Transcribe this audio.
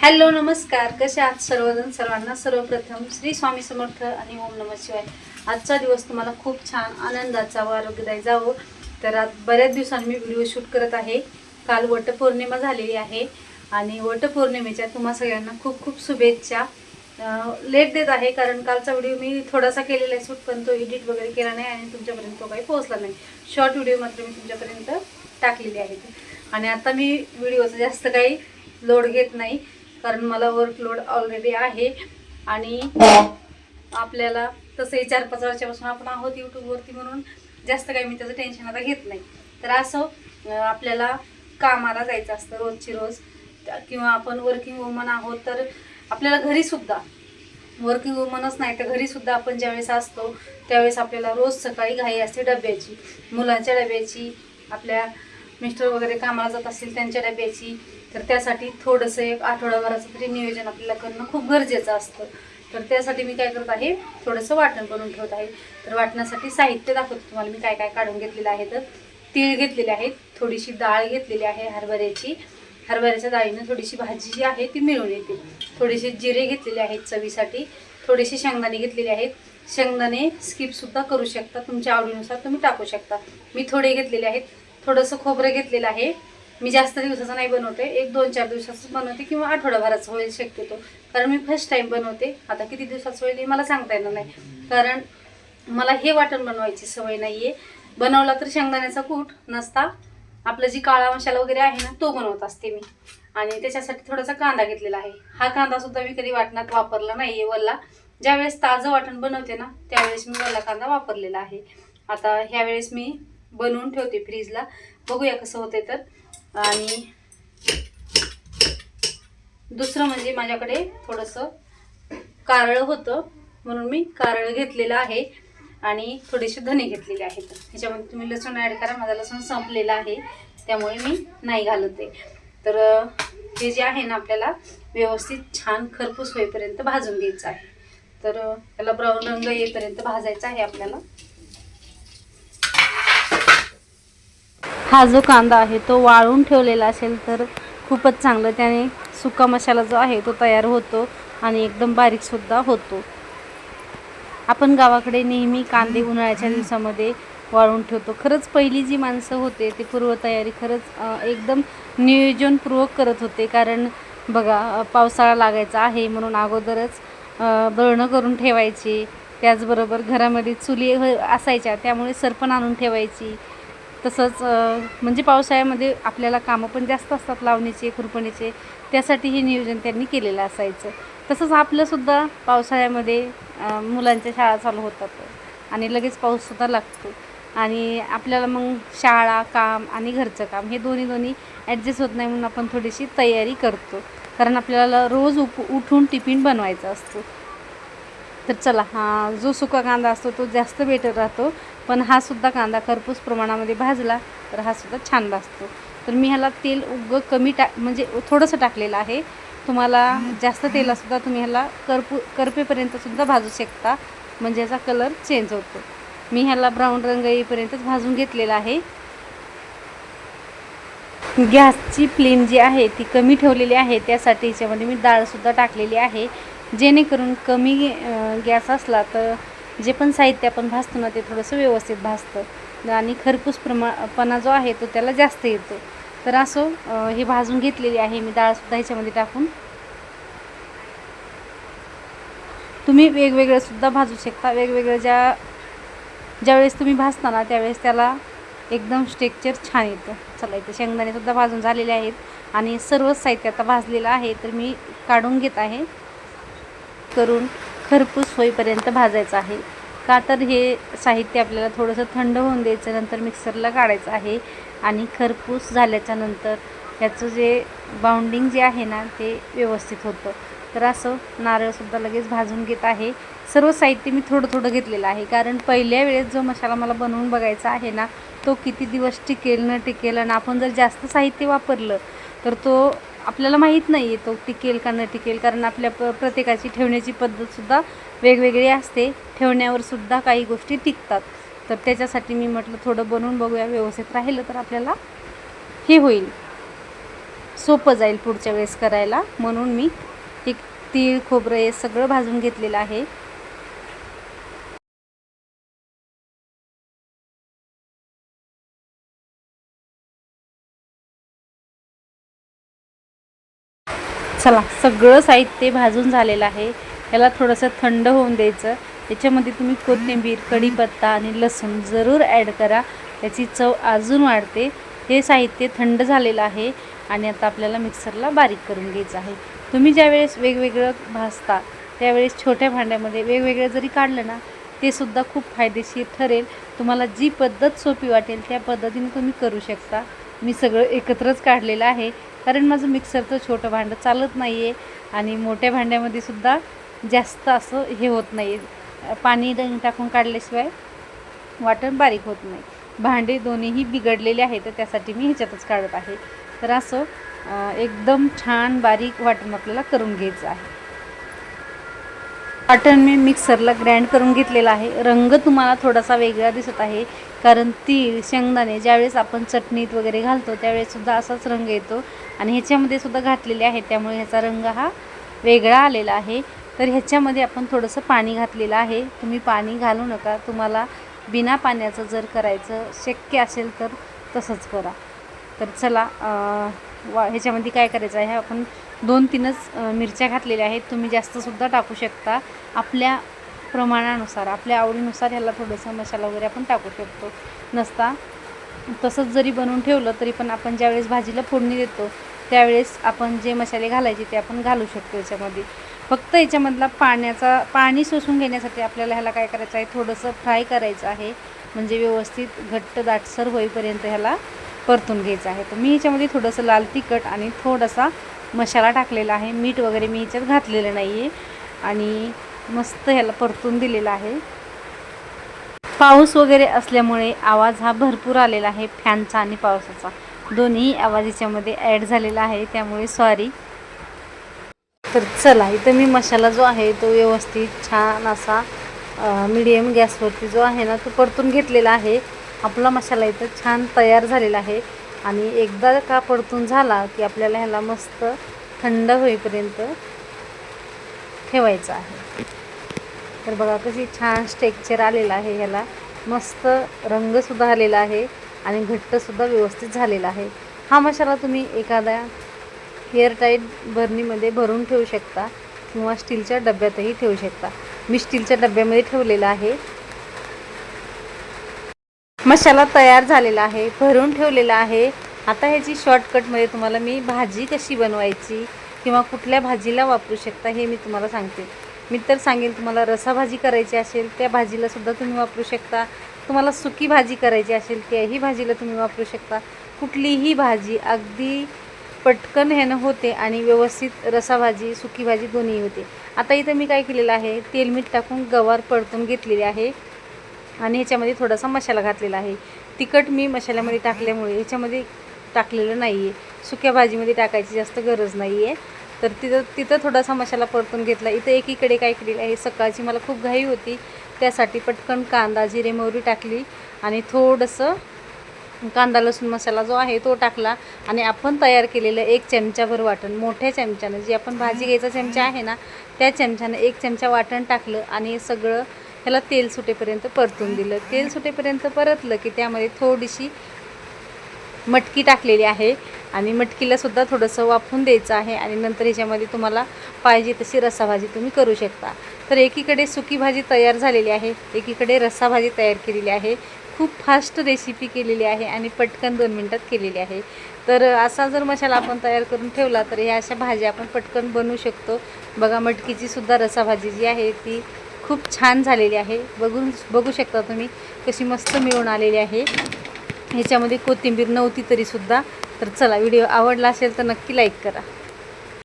Hello नमस्कार, कसे आहात सर्वजण? सर्वांना सर्वप्रथम श्री स्वामी समर्थ आणि ओम नमः शिवाय. आजचा दिवस तुम्हाला खूप छान आनंदाचा व आरोग्यदायी जावो. तर आज बऱ्याच दिवसांनी मी व्हिडिओ शूट करत आहे. काल वटपौर्णिमा झालेली आहे आणि वटपौर्णिमेच्या तुम्हा सगळ्यांना खूप खूप शुभेच्छा. लेट देत आहे कारण कालचा व्हिडिओ मी थोडासा केलेला आहे शूट, पण तो एडिट वगैरे केला नाही आणि तुमच्यापर्यंत तो काही पोहोचला नाही. शॉर्ट व्हिडिओ मात्र मी तुमच्यापर्यंत टाकलेली आहे. आणि आता मी व्हिडिओचं जास्त काही लोड घेत नाही कारण मला वर्कलोड ऑलरेडी आहे आणि आपल्याला तसंही 4-5 वर्षापासून आपण आहोत यूट्यूबवरती, म्हणून जास्त काही मी त्याचं टेन्शन आता घेत नाही. तर असं आपल्याला कामाला जायचं असतं रोजची रोज, किंवा आपण वर्किंग वुमन आहोत तर आपल्याला घरीसुद्धा, वर्किंग वुमनच नाही तर घरीसुद्धा आपण ज्यावेळेस असतो त्यावेळेस आपल्याला रोज सकाळी घाई असते डब्याची, मुलांच्या डब्याची, आपल्या मिस्टर वगैरे कामाला जात असतील त्यांच्या डब्याची. तर त्यासाठी थोडंसं एक आठवडाभराचं तरी नियोजन आपल्याला करणं खूप गरजेचं असतं. तर त्यासाठी मी काय करत आहे, थोडंसं वाटण बनवून ठेवत आहे. तर वाटण्यासाठी साहित्य दाखवते तुम्हाला मी काय काय काढून घेतलेलं आहे. तर तीळ घेतलेले आहेत, थोडीशी डाळ घेतलेली आहे हरभऱ्याची, हरभऱ्याच्या डाळीनं थोडीशी भाजी जी आहे ती मिळून येते. थोडेसे जिरे घेतलेले आहेत चवीसाठी, थोडेसे शेंगदाणे घेतलेले आहेत. शेंगदाणे स्किपसुद्धा करू शकता, तुमच्या आवडीनुसार तुम्ही टाकू शकता. मी थोडे घेतलेले आहेत. थोडंसं खोबरं घेतलेलं आहे. मी जास्त दिवसाचं नाही बनवते, 1-2-4 दिवसाचंच बनवते किंवा आठवडाभराचं होईल शक्यतो, कारण मी फर्स्ट टाईम बनवते. आता किती दिवसाचं होईल हे मला सांगता येणार नाही, कारण मला हे वाटण बनवायची सवय नाही आहे. बनवला तर शेंगदाण्याचा कूट नसता, आपलं जी काळा मसाला वगैरे आहे ना तो बनवत असते मी. आणि त्याच्यासाठी थोडासा कांदा घेतलेला आहे. हा कांदासुद्धा मी कधी वाटणात वापरला नाही आहे वल्ला. ज्यावेळेस ताजं वाटण बनवते ना त्यावेळेस मी वल्ला कांदा वापरलेला आहे. आता ह्यावेळेस मी बनवून ठेवते फ्रीजला, बघूया कसं होते. तर आणि दुसरं म्हणजे माझ्याकडे थोडंसं कारळं होतं म्हणून मी कारळं घेतलेलं आहे आणि थोडेसे धने घेतलेले आहेत. ह्याच्यामध्ये तुम्ही लसूण ॲड करा, माझा लसूण संपलेला आहे त्यामुळे मी नाही घालत आहे. तर हे जे आहे ना आपल्याला व्यवस्थित छान खरपूस होईपर्यंत भाजून घ्यायचं आहे. तर त्याला ब्राऊन रंग येईपर्यंत भाजायचा आहे आपल्याला. हा जो कांदा आहे तो वाळून ठेवलेला असेल तर खूपच चांगलं, त्याने सुका मसाला जो आहे तो तयार होतो आणि एकदम बारीकसुद्धा होतो. आपण गावाकडे नेहमी कांदे उन्हाळ्याच्या दिवसामध्ये वाळून ठेवतो. खरंच पहिली जी माणसं होते ते पूर्वतयारी खरंच एकदम नियोजनपूर्वक करत होते, कारण बघा पावसाळा लागायचा आहे म्हणून अगोदरच दळणं करून ठेवायची. त्याचबरोबर घरामध्ये चुली असायच्या त्यामुळे सरपण आणून ठेवायची. तसंच म्हणजे पावसाळ्यामध्ये आपल्याला कामं पण जास्त असतात लावणीचे, खुरपणीचे, त्यासाठी हे नियोजन त्यांनी केलेलं असायचं. तसंच आपलंसुद्धा पावसाळ्यामध्ये मुलांच्या शाळा चालू होतात आणि लगेच पाऊससुद्धा लागतो आणि आपल्याला मग शाळा, काम आणि घरचं काम हे दोन्ही ॲडजस्ट होत नाही, म्हणून आपण थोडीशी तयारी करतो, कारण आपल्याला रोज उठून टिफिन बनवायचा असतो. तर चला, हा जो सुका कांदा असतो तो जास्त बेटर राहतो, पण हा सुद्धा कांदा खरपूस प्रमाणामध्ये भाजला तर हा सुद्धा छान भाजतो. तर मी ह्याला तेल कमी म्हणजे थोडंसं टाकलेलं आहे. तुम्हाला जास्त तेलासुद्धा तुम्ही ह्याला करपेपर्यंतसुद्धा भाजू शकता, म्हणजे याचा कलर चेंज होतो. मी ह्याला ब्राऊन रंग येईपर्यंतच भाजून घेतलेला आहे. गॅसची फ्लेम जी आहे ती कमी ठेवलेली आहे, त्यासाठी याच्यामध्ये मी डाळसुद्धा टाकलेली आहे, जेणेकरून कमी गॅस असला तर जे पण साहित्य आपण भाजतो ना ते थोडंसं व्यवस्थित भाजतं आणि खरपूस पणा जो आहे तो त्याला जास्त येतो. तर असं हे भाजून घेतलेली आहे मी डाळसुद्धा ह्याच्यामध्ये टाकून. तुम्ही वेगवेगळंसुद्धा भाजू शकता. वेगवेगळं ज्यावेळेस तुम्ही भाजता ना त्यावेळेस त्याला एकदम टेक्स्चर छान येतं. चला, इथं शेंगदाणेसुद्धा भाजून झालेले आहेत आणि सर्वच साहित्य आता भाजलेलं आहे, तर मी काढून घेत आहे. करून खरपूस होईपर्यंत भाजायचं आहे, का तर हे साहित्य आपल्याला थोडंसं थंड होऊन द्यायचं, नंतर मिक्सरला काढायचं आहे आणि खरपूस झाल्याच्या नंतर ह्याचं जे बाउंडिंग जे आहे ना ते व्यवस्थित होतं. तर असं नारळसुद्धा लगेच भाजून घेत आहे. सर्व साहित्य मी थोडं घेतलेलं आहे, कारण पहिल्या वेळेस जो मसाला मला बनवून बघायचा आहे ना तो किती दिवस टिकेल न टिकेल, आणि आपण जर जास्त साहित्य वापरलं तर तो आपल्याला माहीत नाही आहे तो टिकेल का न टिकेल, कारण आपल्या प्रत्येकाची ठेवण्याची पद्धतसुद्धा वेगवेगळी असते. ठेवण्यावरसुद्धा काही गोष्टी टिकतात. तर त्याच्यासाठी मी म्हटलं थोडं बनवून बघूया, व्यवस्थित राहिलं तर आपल्याला हे होईल. सोपं जाईल पुढच्या वेळेस करायला, म्हणून मी एक तीळ खोबरं हे सगळं भाजून घेतलेलं आहे. चला, सगळं साहित्य भाजून झालेलं आहे. याला थोडंसं थंड होऊन द्यायचं. याच्यामध्ये तुम्ही कोथिंबीर, कढीपत्ता आणि लसूण जरूर ॲड करा, याची चव अजून वाढते. हे साहित्य थंड झालेलं आहे आणि आता आपल्याला मिक्सरला बारीक करून घ्यायचं आहे. तुम्ही ज्यावेळेस वेगवेगळं भाजता त्यावेळेस छोट्या भांड्यामध्ये वेगवेगळं जरी काढलं ना, ते सुद्धा खूप फायदेशीर ठरेल. तुम्हाला जी पद्धत सोपी वाटेल त्या पद्धतीने तुम्ही करू शकता. मी सगळं एकत्रच काढलेलं आहे, कारण माझं मिक्सरचं छोटं भांडं चालत नाही आहे आणि मोठ्या भांड्यामध्ये सुद्धा जास्त असं हे होत नाही, पाणी टाकून काढल्याशिवाय वाटण बारीक होत नाही. भांडे दोन्हीही बिघडलेले आहेत, तर त्यासाठी मी ह्याच्यातच काढत आहे. तर असं एकदम छान बारीक वाटण आपल्याला करून घ्यायचं आहे. वाटण मी मिक्सरला ग्राइंड करून घेतलेला आहे. रंग तुम्हाला थोडासा वेगळा दिसत आहे, कारण तीळ, शेंगदाणे ज्यावेळेस आपण चटणीत वगैरे घालतो त्यावेळेससुद्धा असाच रंग येतो आणि ह्याच्यामध्ये सुद्धा घातलेले आहे, त्यामुळे ह्याचा रंग हा वेगळा आलेला आहे. तर ह्याच्यामध्ये आपण थोडंसं पाणी घातलेलं आहे. तुम्ही पाणी घालू नका, तुम्हाला बिना पाण्याचं जर करायचं शक्य असेल तर तसंच करा. तर चला, ह्याच्यामध्ये काय करायचं आहे, आपण 2-3च मिरच्या घातलेल्या आहेत. तुम्ही जास्तसुद्धा टाकू शकता, आपल्या प्रमाणानुसार, आपल्या आवडीनुसार ह्याला थोडंसं मसाला वगैरे आपण टाकू शकतो. नसता तसंच जरी बनवून ठेवलं तरी पण आपण ज्यावेळेस भाजीला फोडणी देतो त्यावेळेस आपण जे मसाले घालायचे ते आपण घालू शकतो याच्यामध्ये. फक्त याच्यामधला पाणी शोषून घेण्यासाठी आपल्याला ह्याला काय करायचं आहे, थोडंसं फ्राय करायचं आहे, म्हणजे व्यवस्थित घट्ट दाटसर होईपर्यंत ह्याला परतून घ्यायचं आहे. तर मी ह्याच्यामध्ये थोडंसं लाल तिखट आणि थोडासा मसाला टाकलेला आहे. मीठ वगैरे मी ह्याच्यात घातलेलं नाही आहे आणि मस्त ह्याला परतून दिलेला आहे. पाऊस वगैरे असल्यामुळे आवाज हा भरपूर आलेला आहे, फॅनचा आणि पावसाचा दोन्ही आवाज याच्यामध्ये ॲड झालेला आहे, त्यामुळे सॉरी. तर चला, इथं मी मसाला जो आहे तो व्यवस्थित छान असा मीडियम गॅसवरती जो आहे ना तो परतून घेतलेला आहे. आपला मसाला इथं छान तयार झालेला आहे आणि एकदा का परतून झाला की आपल्याला ह्याला मस्त थंड होईपर्यंत ठेवायचं आहे. तर बघा कशी छान टेक्स्चर आलेलं आहे, ह्याला मस्त रंगसुद्धा आलेला आहे आणि घट्टसुद्धा व्यवस्थित झालेला आहे. हा मसाला तुम्ही एखाद्या एअरटाईट बर्नीमध्ये भरून ठेवू शकता किंवा स्टीलच्या डब्यातही ठेवू शकता. मी स्टीलच्या डब्यामध्ये ठेवलेला आहे. मसाला तयार झालेला आहे, भरून ठेवलेला आहे. आता ह्याची शॉर्टकटमध्ये तुम्हाला मी भाजी कशी बनवायची किंवा कुठल्या भाजीला वापरू शकता हे मी तुम्हाला सांगते. मी तर सांगेल, तुम्हाला रसाभाजी करायची असेल त्या भाजीलासुद्धा तुम्ही वापरू शकता. तुम्हाला सुकी भाजी करायची असेल त्याही भाजीला तुम्ही वापरू शकता. कुठलीही भाजी अगदी पटकन ह्यानं होते आणि व्यवस्थित रसाभाजी, सुकी भाजी दोन्ही होते. आता इथं मी काय केलेलं आहे, तेल मीठ टाकून गवार परतून घेतलेली आहे आणि ह्याच्यामध्ये थोडासा मसाला घातलेला आहे. तिखट मी मसाल्यामध्ये टाकल्यामुळे ह्याच्यामध्ये टाकलेलं नाही आहे, सुक्या भाजीमध्ये टाकायची जास्त गरज नाही आहे. तर तिथं थोडासा मसाला परतून घेतला. इथं एकीकडे काय केलेलं आहे, सकाळची मला खूप घाई होती त्यासाठी पटकन कांदा, जिरे, मोहरी टाकली आणि थोडंसं कांदा लसूण मसाला जो आहे तो टाकला आणि आपण तयार केलेलं 1 चमचाभर वाटण, मोठ्या चमच्यानं, जी आपण भाजी घ्यायचा चमचा आहे ना त्या चमच्यानं 1 चमचा वाटण टाकलं आणि सगळं ह्याला तेल सुटेपर्यंत परतून दिलं. तेल सुटेपर्यंत परतलं की त्यामध्ये थोडीशी मटकी टाकलेली आहे आणि मटकीलासुद्धा थोडंसं वाफवून द्यायचं आहे आणि नंतर ह्याच्यामध्ये तुम्हाला पाहिजे तशी रसाभाजी तुम्ही करू शकता. तर एकीकडे सुकी भाजी तयार झालेली आहे, एकीकडे रसाभाजी तयार केलेली आहे. खूप फास्ट रेसिपी केलेली आहे आणि पटकन 2 मिनटात केलेली आहे. तर असा जर मसाला आपण तयार करून ठेवला तर ह्या अशा भाज्या आपण पटकन बनवू शकतो. बघा, मटकीचीसुद्धा रसाभाजी जी आहे ती खूप छान झालेली आहे. बघू शकता तुम्ही कशी मस्त मिळून आलेली आहे. ह्याच्यामध्ये कोथिंबीर नव्हती तरीसुद्धा. तर चला, व्हिडिओ आवडला असेल तर नक्की लाईक करा.